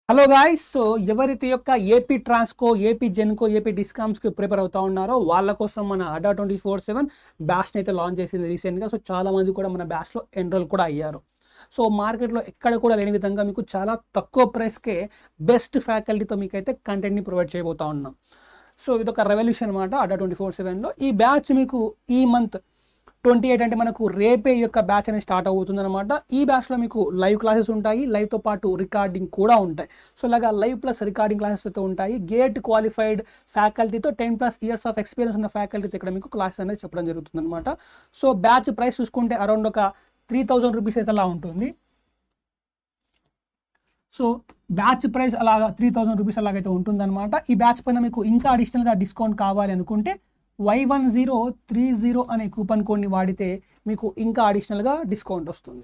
Hello guys. So ఎవరైతే యొక్క AP Transco, AP Genco, AP డిస్కామ్స్కి ప్రిపేర్ అవుతా ఉన్నారో వాళ్ళ కోసం మన అడ్డా 24/7 బ్యాచ్ని అయితే లాంచ్ చేసింది రీసెంట్గా. సో చాలా మంది కూడా మన బ్యాచ్లో ఎన్రోల్ కూడా అయ్యారు. సో మార్కెట్లో ఎక్కడ కూడా లేని విధంగా మీకు చాలా తక్కువ ప్రైస్కే బెస్ట్ ఫ్యాకల్టీతో మీకు అయితే కంటెంట్ని ప్రొవైడ్ చేయబోతా ఉన్నాం. సో ఇదొక రెవల్యూషన్ అనమాట అడ్డా 24/7లో. ఈ బ్యాచ్ మీకు ఈ మంత్ 28 అంటే మనకు రేపే ఈ యొక్క బ్యాచ్ అనేది స్టార్ట్ అవుతుంది అనమాట. ఈ బ్యాచ్లో మీకు లైవ్ క్లాసెస్ ఉంటాయి, లైవ్తో పాటు రికార్డింగ్ కూడా ఉంటాయి. సో ఇలాగా లైవ్ ప్లస్ రికార్డింగ్ క్లాసెస్ అయితే ఉంటాయి. గేట్ క్వాలిఫైడ్ ఫ్యాకల్టీతో 10+ ఇయర్స్ ఆఫ్ ఎక్స్పీరియన్స్ ఉన్న ఫ్యాకల్టీతో ఇక్కడ మీకు క్లాసెస్ అనేది చెప్పడం జరుగుతుంది అనమాట. సో బ్యాచ్ ప్రైస్ చూసుకుంటే అరౌండ్ ఒక 3000 రూపీస్ అయితే అలా ఉంటుంది. సో బ్యాచ్ ప్రైస్ అలాగా 3000 రూపీస్ అలాగైతే ఉంటుందన్నమాట. ఈ బ్యాచ్ పైన మీకు ఇంకా అడిషనల్గా డిస్కౌంట్ కావాలి అనుకుంటే Y1030 అనే కూపన్ కోడ్ని వాడితే మీకు ఇంకా అడిషనల్గా డిస్కౌంట్ వస్తుంది.